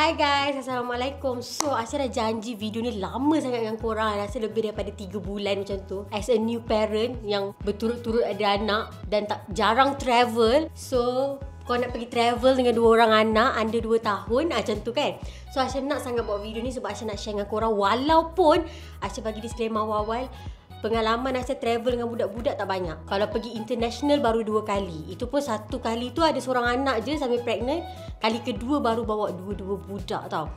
Hai guys, Assalamualaikum. So, Aisyah dah janji video ni lama sangat dengan korang. Rasa lebih daripada 3 bulan macam tu. As a new parent yang berturut-turut ada anak dan tak jarang travel. So, kau nak pergi travel dengan 2 orang anak under 2 tahun macam tu kan. So, Aisyah nak sangat buat video ni sebab Aisyah nak share dengan korang. Walaupun Aisyah bagi disclaimer awal-awal, pengalaman Aisyah travel dengan budak-budak tak banyak. Kalau pergi international baru 2 kali. Itu pun satu kali tu ada seorang anak je sampai pregnant. Kali kedua baru bawa 2 budak tau.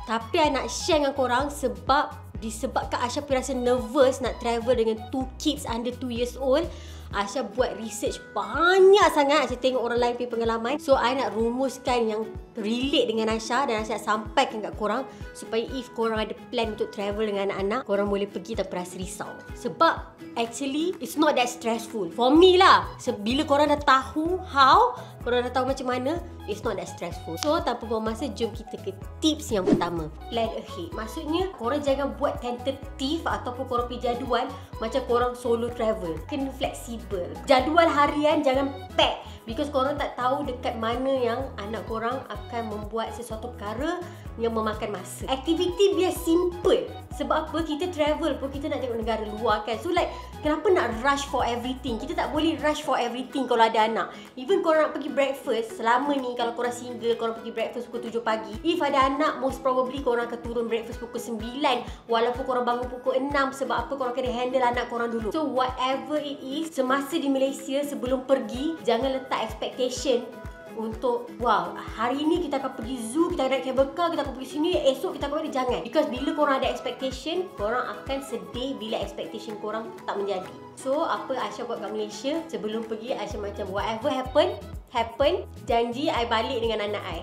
Tapi I nak share dengan korang sebab disebabkan Aisyah rasa nervous nak travel dengan 2 kids under 2 years old. Aisyah buat research banyak sangat. Aisyah tengok orang lain punya pengalaman. So I nak rumuskan yang relate dengan Aisyah dan Aisyah sampaikan kat korang supaya if korang ada plan untuk travel dengan anak-anak, korang boleh pergi tanpa rasa risau. Sebab actually it's not that stressful for me lah. Bila korang dah tahu how, korang dah tahu macam mana, it's not that stressful. So tanpa buang masa, jom kita ke tips yang pertama. Plan ahead. Maksudnya korang jangan buat tentative ataupun korang pergi jadual macam korang solo travel. Kena fleksibel. Jadual harian jangan pack, because korang tak tahu dekat mana yang anak korang akan membuat sesuatu perkara yang memakan masa. Aktiviti biar simple. Sebab apa? Kita travel pun kita nak tengok negara luar kan. So like, kenapa nak rush for everything? Kita tak boleh rush for everything kalau ada anak. Even korang nak pergi breakfast, selama ni kalau korang single, korang pergi breakfast pukul 7 pagi. If ada anak, most probably korang akan turun breakfast pukul 9 walaupun korang bangun pukul 6. Sebab apa? Korang kena handle anak korang dulu. So whatever it is, semasa di Malaysia sebelum pergi, jangan letak expectation untuk wow, hari ni kita akan pergi zoo, kita akan naik cable car, kita akan pergi sini, esok kita akan pergi. Jangan. Because bila korang ada expectation, korang akan sedih bila expectation korang tak menjadi. So apa Aisyah buat kat Malaysia, sebelum pergi Aisyah macam whatever happen, janji I balik dengan anak I.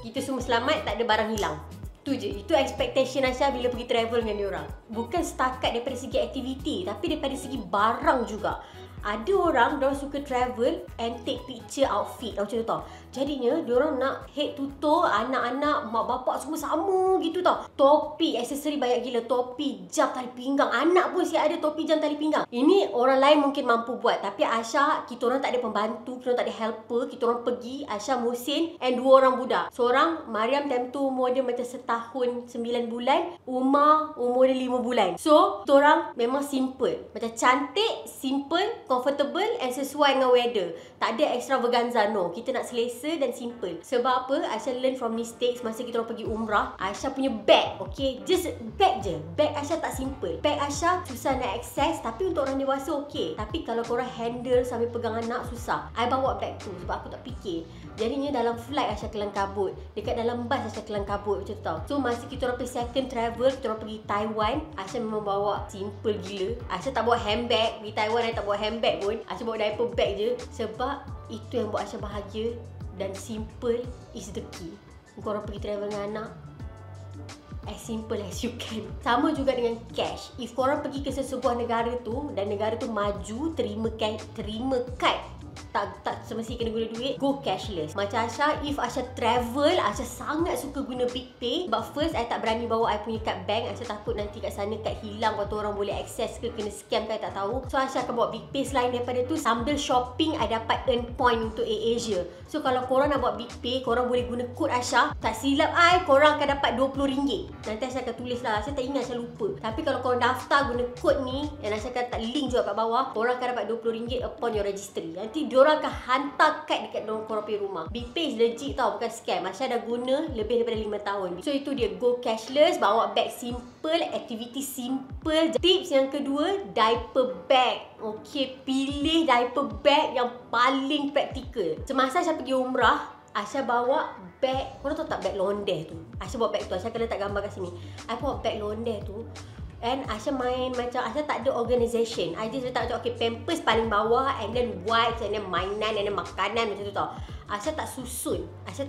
Kita semua selamat, tak ada barang hilang. Tu je. Itu expectation Aisyah bila pergi travel dengan diorang. Bukan setakat daripada segi aktiviti, tapi daripada segi barang juga. Ada orang, diorang suka travel and take picture outfit macam tu tau. Jadinya diorang nak head to toe, anak-anak, mak bapak semua sama gitu tau. Topi, aksesori banyak gila. Topi, jam, tali pinggang. Anak pun siap ada topi, jam, tali pinggang. Ini orang lain mungkin mampu buat. Tapi Aisyah, kita orang tak ada pembantu, kita orang tak ada helper. Kita orang pergi, Aisyah, Muhsin and 2 orang budak. Seorang, Mariam time tu umur dia macam setahun 9 bulan. Umar umur dia 5 bulan. So, kita orang memang simple. Macam cantik, simple, comfortable and sesuai dengan weather. Tak ada extravaganza, no. Kita nak selesa dan simple. Sebab apa? Aisyah learn from mistakes masa kita orang pergi umrah. Aisyah punya bag, okay, just bag je. Bag Aisyah tak simple. Bag Aisyah susah nak access, tapi untuk orang dewasa okay. Tapi kalau korang handle sambil pegang anak, susah. I bawa bag tu sebab aku tak fikir. Jadinya dalam flight Aisyah kelang kabut. Dekat dalam bus Aisyah kelang kabut macam tu tau. So masa kita orang pergi second travel, kita orang pergi Taiwan, Aisyah memang bawa simple gila. Aisyah tak bawa handbag. Pergi Taiwan I tak bawa handbag pun. Aisyah bawa diaper bag je. Sebab itu yang buat Aisyah bahagia. Dan simple is the key. Korang pergi travel dengan anak, as simple as you can. Sama juga dengan cash. If korang pergi ke sesebuah negara tu dan negara tu maju, terima kad, tak semestinya kena guna duit, go cashless. Macam Aisyah, if Aisyah travel, Aisyah sangat suka guna BigPay. But first, I tak berani bawa I punya kad bank. Aisyah takut nanti kat sana kad hilang, atau orang boleh access ke, kena scam ke, I tak tahu. So Aisyah akan bawa BigPay. Selain daripada tu, sambil shopping, I dapat earn point untuk AirAsia. So kalau korang nak buat BigPay, korang boleh guna kod Aisyah. Tak silap I, korang akan dapat RM20. Nanti Aisyah akan tulis lah, Aisyah tak ingat, Aisyah lupa. Tapi kalau korang daftar guna kod ni, dan Aisyah akan letak link juga kat bawah, korang akan dapat RM20 upon your registry. Nanti diorang akan hantar kad dekat korang punya rumah. BigPay is legit tau, bukan scam. Aisyah dah guna lebih daripada 5 tahun. So itu dia, go cashless, bawa bag simple, activity simple. Tips yang kedua, diaper bag. Okay, pilih diaper bag yang paling praktikal. Semasa Aisyah pergi umrah, Aisyah bawa bag, korang tahu tak bag londeh tu? Aisyah bawa bag tu, Aisyah akan letak gambar kat sini. I bawa bag londeh tu, and Aisyah main macam Aisyah tak ada organisation. I just letak macam okay, pampers paling bawah, and then wipes, and then mainan, and then makanan macam tu tau. Aisyah tak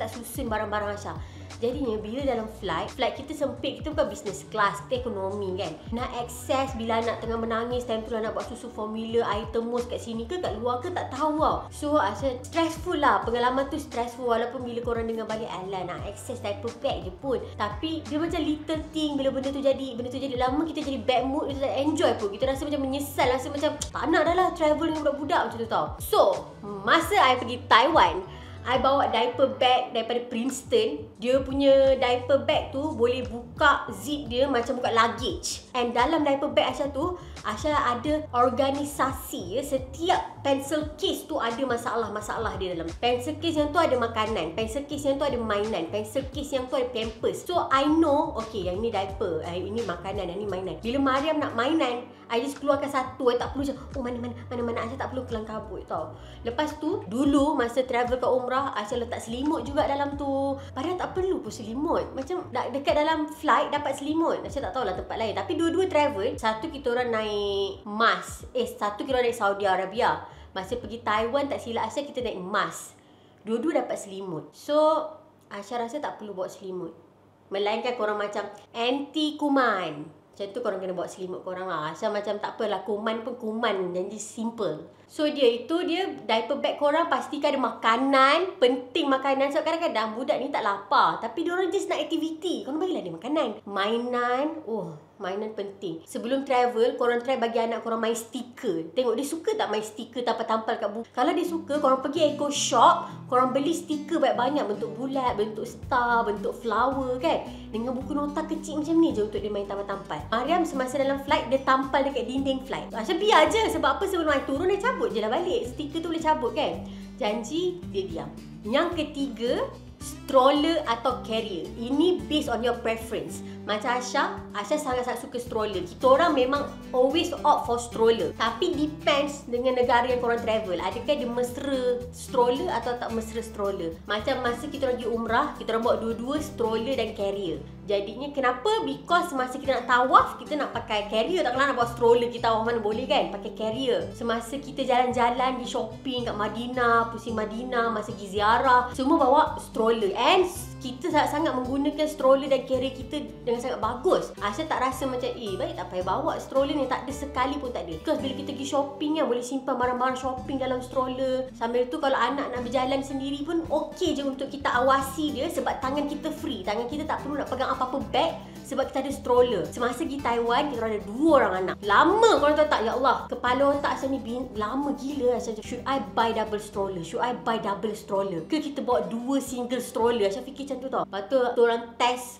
susun barang-barang Aisyah. Jadinya bila dalam flight kita sempit, kita bukan business class, kita ekonomi kan. Nak access bila anak tengah menangis, time tu nak buat susu formula, air termos kat sini ke kat luar ke, tak tahu tau. So Aisyah stressful lah, pengalaman tu stressful. Walaupun bila korang dengar balik, alah nak access diaper bag je pun, tapi dia macam little thing. Bila benda tu jadi lama, kita jadi bad mood, kita tak enjoy pun. Kita rasa macam menyesal, rasa macam tak nak dah lah travel dengan budak-budak macam tu tau. So masa I pergi Taiwan, I bawa diaper bag daripada Princeton. Dia punya diaper bag tu boleh buka zip dia macam buka luggage. And dalam diaper bag Aisyah tu, Aisyah ada organisasi ya. Setiap pencil case tu ada masalah-masalah dia dalam. Pencil case yang tu ada makanan, pencil case yang tu ada mainan, pencil case yang tu ada pampers. So I know, okay, yang ni diaper, ini makanan, yang ni mainan. Bila Mariam nak mainan, I just keluarkan satu. I tak perlu macam, oh mana Aisyah tak perlu kelang kabut tau. Lepas tu, dulu masa travel ke umrah, Aisyah letak selimut juga dalam tu. Padahal tak perlu pun selimut. Macam dekat dalam flight dapat selimut. Aisyah tak tahulah tempat lain. Tapi dua-dua travel. Satu kita orang naik MAS. Satu kita orang naik Saudi Arabia. Masa pergi Taiwan tak silap Aisyah kita naik MAS. Dua-dua dapat selimut. So Aisyah rasa tak perlu bawa selimut. Melainkan korang macam anti kuman. Macam tu korang kena bawa selimut korang lah. Aisyah macam tak apalah, kuman pun kuman. Janji simple. So dia diaper bag korang pastikan ada makanan. Penting makanan. So kadang-kadang budak ni tak lapar, tapi diorang just nak aktiviti. Korang bagilah dia makanan. Mainan. Mainan penting. Sebelum travel, korang try bagi anak korang main stiker. Tengok dia suka tak main stiker tampal-tampal kat buku. Kalau dia suka, korang pergi Eco Shop, korang beli stiker banyak-banyak. Bentuk bulat, bentuk star, bentuk flower kan. Dengan buku nota kecil macam ni je untuk dia main tampal-tampal. Mariam semasa dalam flight, dia tampal dekat dinding flight. Aisyah biar je. Sebab apa? Sebelum I turun, dia cabut je lah balik. Stiker tu boleh cabut kan. Janji, dia diam. Yang ketiga, stroller atau carrier. Ini based on your preference. Macam Aisyah sangat-sangat suka stroller. Kita orang memang always opt for stroller. Tapi depends dengan negara yang korang travel. Adakah dia mesra stroller atau tak mesra stroller. Macam masa kita orang pergi umrah, kita orang bawa dua-dua stroller dan carrier. Jadinya kenapa? Because masa kita nak tawaf, kita nak pakai carrier. Takkanlah nak bawa stroller kita tawaf mana boleh kan? Pakai carrier. Semasa kita jalan-jalan di shopping kat Madinah, pusing Madinah, masa pergi ziarah, semua bawa stroller. And kita sangat-sangat menggunakan stroller dan carrier kita dengan sangat bagus. Aisyah tak rasa macam baik tak payah bawa stroller ni. Tak ada sekali pun tak ada. Because bila kita pergi shopping kan, boleh simpan barang-barang shopping dalam stroller. Sambil tu kalau anak nak berjalan sendiri pun okey je untuk kita awasi dia. Sebab tangan kita free. Tangan kita tak perlu nak pegang apa-apa bag. Sebab kita ada stroller. Semasa pergi Taiwan, kita ada 2 orang anak. Lama korang tahu tak? Ya Allah, kepala otak Aisyah ni lama gila. Aisyah cakap, should I buy double stroller? Should I buy double stroller? Ke kita bawa 2 single stroller? Aisyah fikir macam tu tau. Lepas tu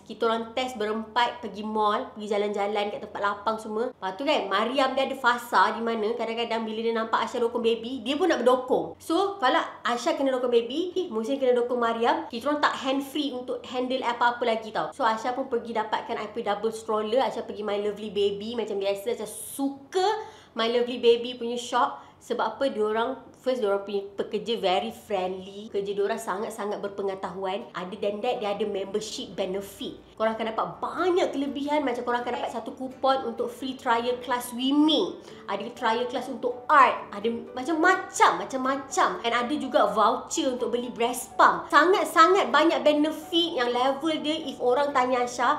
kita orang test berempat pergi mall, pergi jalan-jalan kat tempat lapang semua. Lepas tu kan, Mariam dia ada fasa di mana kadang-kadang bila dia nampak Aisyah dokong baby, dia pun nak berdokong. So kalau Aisyah kena dokong baby, Muhsin kena dokong Mariam, kita orang tak hand free untuk handle apa-apa lagi tau. So Aisyah pun pergi dapatkan double stroller. Aisyah pergi My Lovely Baby macam biasa. Aisyah suka My Lovely Baby punya shop. Sebab apa? Diorang punya pekerja very friendly. Kerja diorang sangat-sangat berpengetahuan. Other than that, dia ada membership benefit. Korang akan dapat banyak kelebihan. Macam korang akan dapat satu kupon untuk free trial class swimming. Ada trial class untuk art. Ada macam-macam. And ada juga voucher untuk beli breast pump. Sangat-sangat banyak benefit yang level dia. If orang tanya Aisyah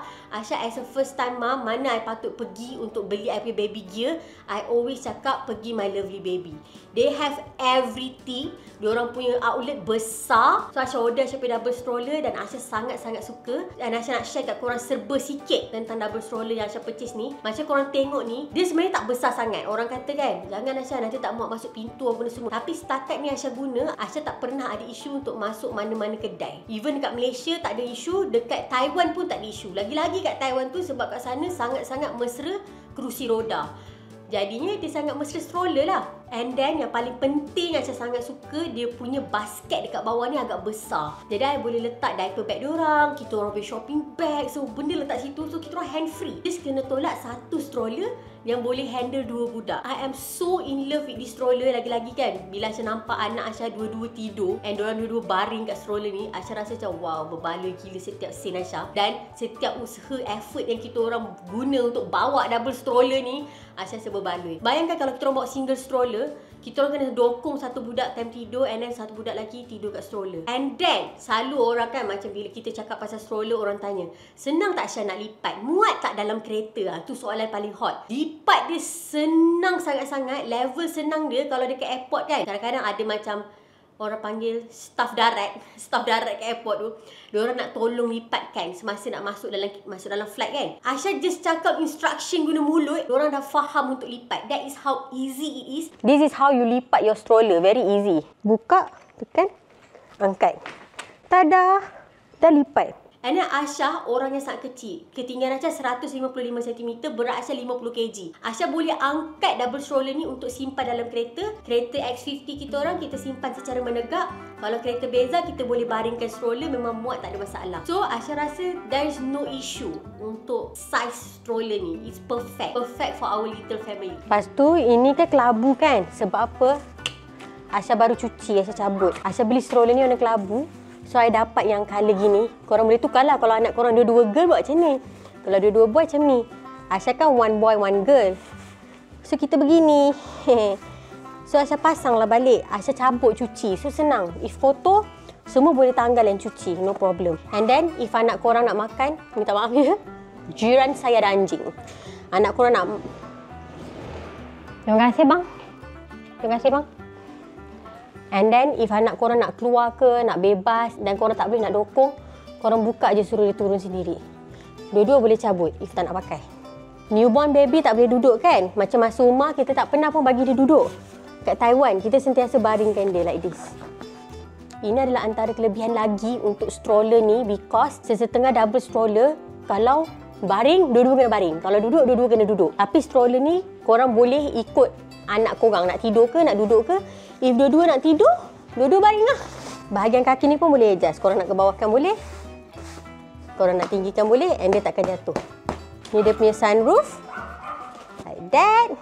as a first time mom, mana I patut pergi untuk beli I punya baby gear, I always cakap pergi My Lovely Baby. They have everything. Diorang punya outlet besar. So Aisyah order Aisyah punya double stroller dan Aisyah sangat-sangat suka. Dan Aisyah nak share kat korang serba sikit tentang double stroller yang Aisyah purchase ni. Macam korang tengok ni, dia sebenarnya tak besar sangat. Orang kata kan, jangan Aisyah nanti tak muat masuk pintu apa semua. Tapi setakat ni Aisyah guna, Aisyah tak pernah ada isu untuk masuk mana-mana kedai. Even dekat Malaysia tak ada isu, dekat Taiwan pun tak ada isu. Lagi-lagi kat Taiwan tu sebab kat sana sangat-sangat mesra kerusi roda. Jadinya dia sangat mesra stroller lah. And then yang paling penting yang saya sangat suka, dia punya basket dekat bawah ni agak besar. Jadi I boleh letak diaper bag diorang, kita orang punya shopping bag, so benda letak situ, so kita orang hand free. Just kena tolak satu stroller yang boleh handle 2 budak. I am so in love with this stroller. Lagi-lagi kan, bila Aisyah nampak anak Aisyah dua-dua tidur and diorang dua-dua baring kat stroller ni, Aisyah rasa macam wow, berbala gila setiap scene Aisyah. Dan setiap usaha, effort yang kita orang guna untuk bawa double stroller ni, Aisyah rasa berbaloi. Bayangkan kalau kita orang bawa single stroller, kita orang kena dokong satu budak time tidur and then satu budak lagi tidur kat stroller. And then selalu orang kan, macam bila kita cakap pasal stroller, orang tanya, senang tak Aisyah nak lipat? Muat tak dalam kereta? Tu soalan paling hot. Lipat dia senang sangat-sangat. Level senang dia kalau dekat airport kan, kadang-kadang ada macam orang panggil staff darat kat airport tu, diorang nak tolong lipatkan semasa nak masuk dalam flight kan. Aisyah just cakap instruction guna mulut, diorang dah faham untuk lipat. That is how easy it is. This is how you lipat your stroller. Very easy. Buka, tekan, angkat. Tada! Dah lipat. And then Aisyah orang yang sangat kecil. Ketinggian Aisyah 155cm, berat Aisyah 50kg. Aisyah boleh angkat double stroller ni untuk simpan dalam kereta. Kereta X50 kita orang, kita simpan secara menegak. Kalau kereta Beza, kita boleh baringkan stroller, memang muat, tak ada masalah. So Aisyah rasa there is no issue untuk size stroller ni. It's perfect. Perfect for our little family. Lepas tu, ini kan kelabu kan? Sebab apa? Aisyah baru cuci, Aisyah cabut. Aisyah beli stroller ni warna kelabu. So, I dapat yang colour gini. Korang boleh tukar lah kalau anak korang dua-dua girl buat macam ni. Kalau dua-dua boy macam ni. Aisyah kan one boy, one girl. So, kita begini. So, Aisyah pasang lah balik. Aisyah cabut cuci. So, senang. If kotor, semua boleh tanggal yang cuci. No problem. And then, if anak korang nak makan, minta maaf ya. Jiran saya ada anjing. Anak korang nak... Terima kasih bang. Terima kasih bang. And then, if anak korang nak keluar ke, nak bebas dan korang tak boleh nak dokong, korang buka je suruh dia turun sendiri. Dua-dua boleh cabut if tak nak pakai. Newborn baby tak boleh duduk kan? Macam masa rumah, kita tak pernah pun bagi dia duduk. Kat Taiwan, kita sentiasa baringkan dia like this. Ini adalah antara kelebihan lagi untuk stroller ni because sesetengah double stroller, kalau baring, dua-dua kena baring. Kalau duduk, dua-dua kena duduk. Tapi stroller ni, korang boleh ikut anak korang nak tidur ke, nak duduk ke. If dua-dua nak tidur, dua-dua baring lah. Bahagian kaki ni pun boleh adjust. Korang nak ke bawahkan boleh. Korang nak tinggikan boleh and dia takkan jatuh. Ni dia punya sunroof. Like that.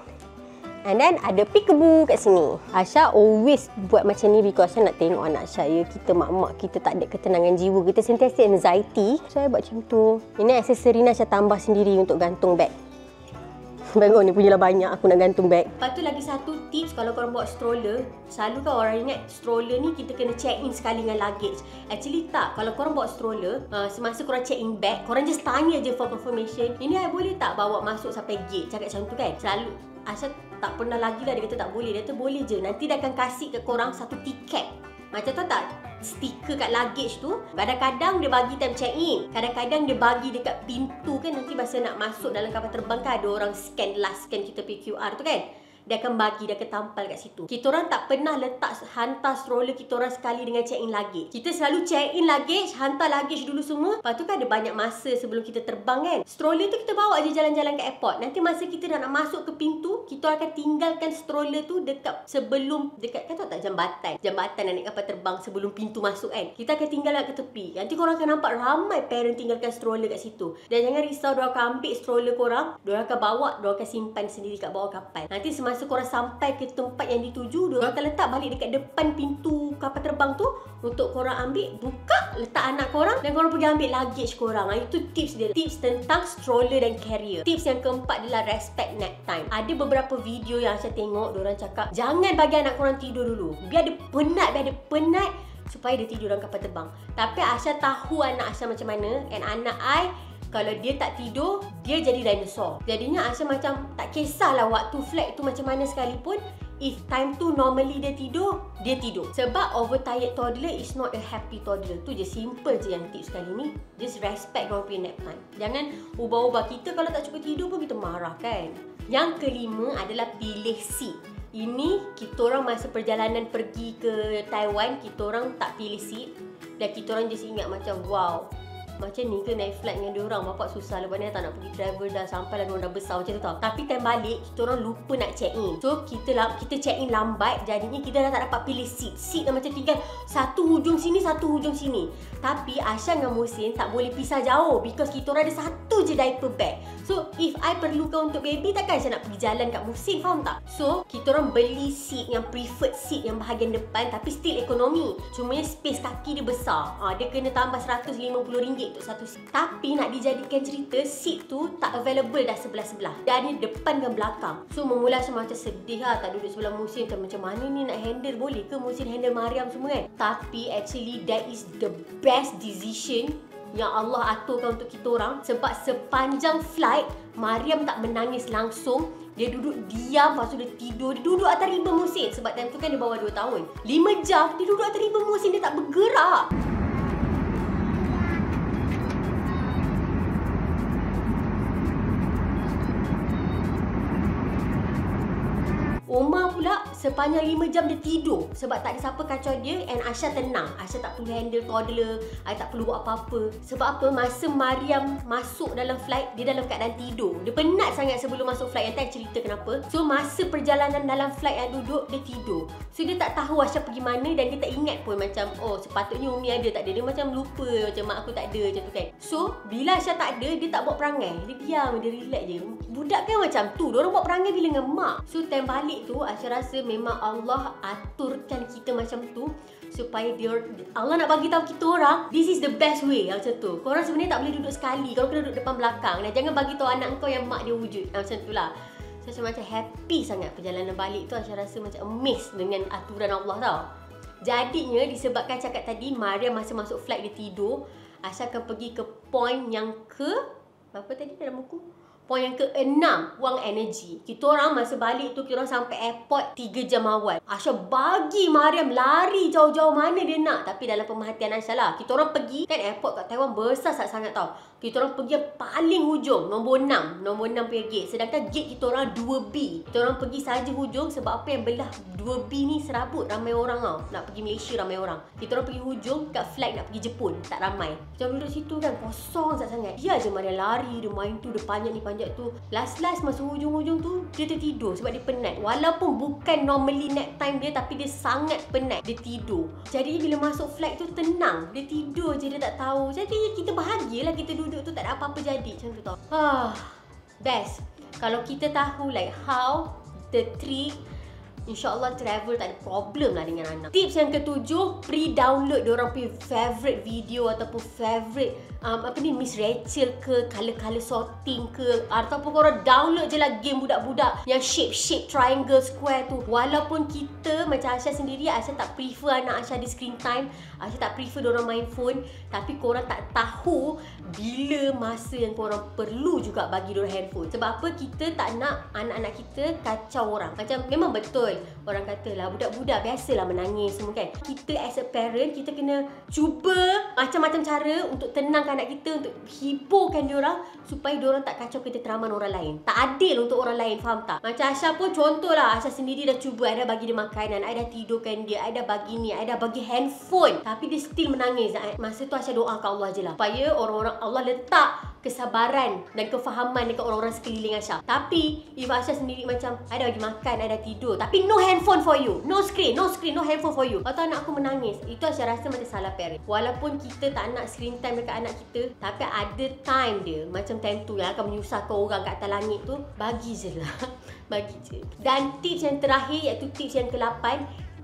And then ada peekaboo kat sini. Aisyah always buat macam ni because Aisyah nak tengok anak Aisyah. Ya, kita mak-mak, kita tak ada ketenangan jiwa. Kita sentiasa anxiety. So, saya buat macam tu. Ini aksesori ni Aisyah tambah sendiri untuk gantung beg. Bagus ni punyalah banyak aku nak gantung beg. Lepas tu lagi satu tips kalau korang bawa stroller. Selalu kan orang ingat stroller ni kita kena check in sekali dengan luggage. Actually tak. Kalau korang bawa stroller, semasa korang check in bag, korang just tanya je for confirmation. Ini I boleh tak bawa masuk sampai gate? Cakap macam tu kan. Selalu Aisyah tak pernah lagi lah dia kata tak boleh. Dia kata boleh je. Nanti dia akan kasih ke korang satu tiket. Macam tu tak? Stiker kat luggage tu. Kadang-kadang dia bagi time check in. Kadang-kadang dia bagi dekat pintu kan. Nanti masa nak masuk dalam kapal terbang kan ada orang scan, last scan kita punya QR tu kan. Dia akan bagi, dia akan tampal kat situ. Kita orang tak pernah hantar stroller kita orang sekali dengan check in luggage. Kita selalu check in luggage, hantar luggage dulu semua. Lepas tu kan ada banyak masa sebelum kita terbang kan. Stroller tu kita bawa je jalan-jalan kat airport. Nanti masa kita nak masuk ke pintu, kita akan tinggalkan stroller tu dekat sebelum, dekat kan tahu tak jambatan. Jambatan nak naik kapal terbang sebelum pintu masuk kan. Kita akan tinggalkan ke tepi. Nanti korang akan nampak ramai parent tinggalkan stroller kat situ. Dan jangan risau, diorang akan ambil stroller korang. Diorang akan bawa, diorang akan simpan sendiri kat bawah kapal. Nanti semasa korang sampai ke tempat yang dituju, diorang akan letak balik dekat depan pintu kapal terbang tu untuk korang ambil, buka, letak anak korang dan korang pergi ambil luggage korang. Itu tips dia. Tips tentang stroller dan carrier. Tips yang keempat adalah respect nap time. Ada beberapa video yang saya tengok, diorang cakap jangan bagi anak korang tidur dulu. Biar dia penat, supaya dia tidur dalam kapal terbang. Tapi Aisyah tahu anak Aisyah macam mana, and anak I kalau dia tak tidur, dia jadi dinosaur. Jadinya Aisyah macam tak kisahlah waktu flight tu macam mana sekalipun. If time tu normally dia tidur, dia tidur. Sebab overtired toddler is not a happy toddler. Tu je, simple je yang tips kali ni. Just respect orang punya nap time. Jangan ubah-ubah. Kita kalau tak cukup tidur pun kita marah kan. Yang kelima adalah pilih seat. Ini kita orang masa perjalanan pergi ke Taiwan, kita orang tak pilih seat. Dan kita orang just ingat macam wow, macam ni ke naik flight dengan diorang. Bapak susah lepas ni tak nak pergi travel, dah sampai lah diorang dah besar macam tu tau. Tapi time balik kita orang lupa nak check in. So kita check in lambat, jadinya kita dah tak dapat pilih seat. Seat dah macam tinggal satu hujung sini, satu hujung sini. Tapi Aisyah dengan Muhsin tak boleh pisah jauh because kita orang ada satu je diaper bag. So if I perlukan untuk baby, takkan Aisyah nak pergi jalan kat Muhsin, faham tak? So kita orang beli seat yang preferred seat yang bahagian depan, tapi still ekonomi. Cumanya space kaki dia besar. Dia kena tambah RM150 untuk satu seat. Tapi nak dijadikan cerita, seat tu tak available dah sebelah-sebelah. Dia ada depan dan belakang. So memula semua macam sedih lah, tak duduk sebelah Muhsin. Macam mana ni nak handle, boleh ke Muhsin handle Mariam semua kan? Tapi actually that is the best decision yang Allah aturkan untuk kita orang. Sebab sepanjang flight Mariam tak menangis langsung. Dia duduk diam, lepas tu dia tidur. Dia duduk atas riba Muhsin. Sebab time tu kan dia bawah 2 tahun. 5 jam dia duduk atas riba Muhsin, dia tak bergerak. Omar pula sepanjang 5 jam dia tidur sebab tak ada siapa kacau dia, and Aisyah tenang. Aisyah tak perlu handle toddler, I tak perlu buat apa-apa. Sebab apa? Masa Mariam masuk dalam flight, dia dalam keadaan tidur. Dia penat sangat sebelum masuk flight. Nanti I cerita kenapa. So masa perjalanan dalam flight yang duduk, dia tidur. So dia tak tahu Aisyah pergi mana, dan dia tak ingat pun macam, oh sepatutnya Umi ada, tak ada. Dia macam lupa, macam mak aku tak ada, macam tu kan. So bila Aisyah tak ada, dia tak buat perangai. Dia diam, dia relax je. Budak kan macam tu, diorang buat perangai bila dengan mak. So time balik tu, Aisyah rasa memang Allah aturkan kita macam tu supaya Allah nak bagi tahu kita orang, this is the best way, macam tu. Korang sebenarnya tak boleh duduk sekali, korang kena duduk depan belakang, dan jangan bagi tahu anak kau yang mak dia wujud, macam tu lah. So macam happy sangat perjalanan balik tu. Aisyah rasa macam amazed dengan aturan Allah tau. Jadinya disebabkan cakap tadi Mariam masa masuk flight dia tidur, Aisyah akan pergi ke point yang ke berapa tadi dalam buku? Point yang ke-6, wang energy. Kita orang masa balik tu, kita orang sampai airport 3 jam awal. Aisyah bagi Mariam lari jauh-jauh mana dia nak. Tapi dalam pemerhatian Aisyah lah. Kita orang pergi, kan airport kat Taiwan besar sangat tau. Kita orang pergi yang paling hujung, nombor 6. Nombor 6 punya gate. Sedangkan gate kita orang 2B. Kita orang pergi saja hujung sebab apa yang belah 2B ni serabut, ramai orang tau. Nak pergi Malaysia ramai orang. Kita orang pergi hujung kat flight nak pergi Jepun, tak ramai. Kita duduk situ kan, kosong sangat. Dia je Mariam lari, dia main tu, dia panjat ni panjat tu. Last masa hujung-hujung tu dia tertidur sebab dia penat. Walaupun bukan normally nap time dia, tapi dia sangat penat. Dia tidur. Jadi bila masuk flight tu tenang. Dia tidur je, dia tak tahu. Jadi kita bahagialah kita duduk tu, tak ada apa-apa jadi. Macam tu tau. Best. Kalau kita tahu like how the trick, InsyaAllah travel tak ada problem lah dengan anak. Tips yang ketujuh, pre-download diorang punya favorite video ataupun favorite Miss Rachel ke, color sorting ke, ataupun korang download je lah game budak-budak yang shape triangle square tu. Walaupun kita macam Aisyah sendiri, Aisyah tak prefer anak Aisyah di screen time, Aisyah tak prefer diorang main phone, tapi korang tak tahu bila masa yang korang perlu juga bagi diorang handphone. Sebab apa? Kita tak nak anak-anak kita kacau orang. Macam memang betul orang kata lah, budak-budak biasalah menangis semua kan. Kita as a parent, kita kena cuba macam-macam cara untuk tenangkan anak kita, untuk hiburkan diorang supaya diorang tak kacau ketenteraman orang lain. Tak adil untuk orang lain, faham tak? Macam Aisyah pun contoh lah, Aisyah sendiri dah cuba, I dah bagi dia makanan, I dah tidurkan dia, I dah bagi ni, I dah bagi handphone, tapi dia still menangis. Masa tu Aisyah doa ke Allah je lah, supaya orang-orang, Allah letak kesabaran dan kefahaman dekat orang-orang sekeliling Aisyah. Tapi if Aisyah sendiri macam, I dah bagi makan, I dah tidur, tapi no handphone for you, no screen, no handphone for you, atau anak aku menangis, itu Aisyah rasa macam salah parent. Walaupun kita tak nak screen time dekat anak kita, tapi ada time dia, macam time tu yang akan menyusahkan orang kat atas langit tu, bagi je lah. Bagi je. Dan tips yang terakhir, iaitu tips yang ke-8,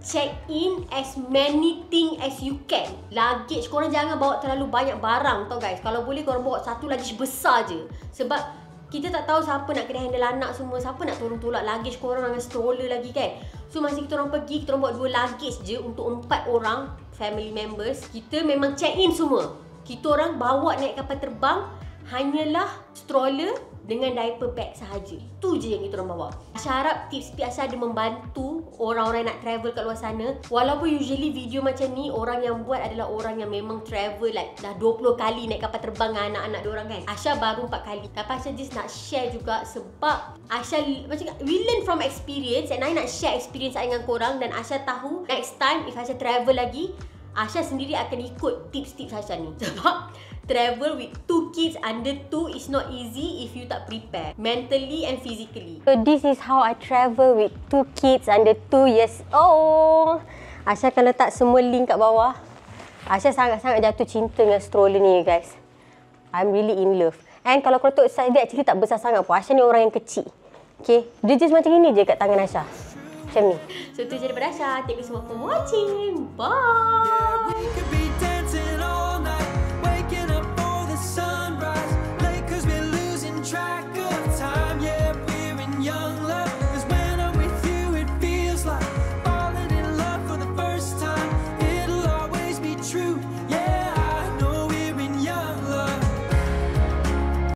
check in as many thing as you can. Luggage korang jangan bawa terlalu banyak barang tau guys. Kalau boleh korang bawa satu luggage besar je. Sebab kita tak tahu siapa nak kena handle anak semua, siapa nak tolak luggage korang dengan stroller lagi kan. So masa kita orang pergi, kita orang bawa 2 luggage je untuk 4 orang family members. Kita memang check in semua. Kita orang bawa naik kapal terbang hanyalah stroller dengan diaper bag sahaja. Itu je yang kita orang bawa. Aisyah harap tips Aisyah ada membantu orang-orang yang nak travel kat luar sana. Walaupun usually video macam ni orang yang buat adalah orang yang memang travel like dah 20 kali naik kapal terbang dengan anak-anak diorang kan. Aisyah baru 4 kali. Tapi Aisyah just nak share juga sebab Aisyah macam we learn from experience, and I nak share experience I dengan korang. Dan Aisyah tahu next time if Aisyah travel lagi, Aisyah sendiri akan ikut tips-tips Aisyah ni. Sebab travel with 2 kids under 2 is not easy if you tak prepare mentally and physically. So this is how I travel with 2 kids under 2 years old. Aisyah akan letak semua link kat bawah. Aisyah sangat-sangat jatuh cinta dengan stroller ni guys. I'm really in love. And kalau korang tengok size dia actually tak besar sangat pun. Aisyah ni orang yang kecil. Okay, dia just macam ini je kat tangan Aisyah. Macam ni. So tu je daripada Aisyah. Thank you so much for watching. Bye.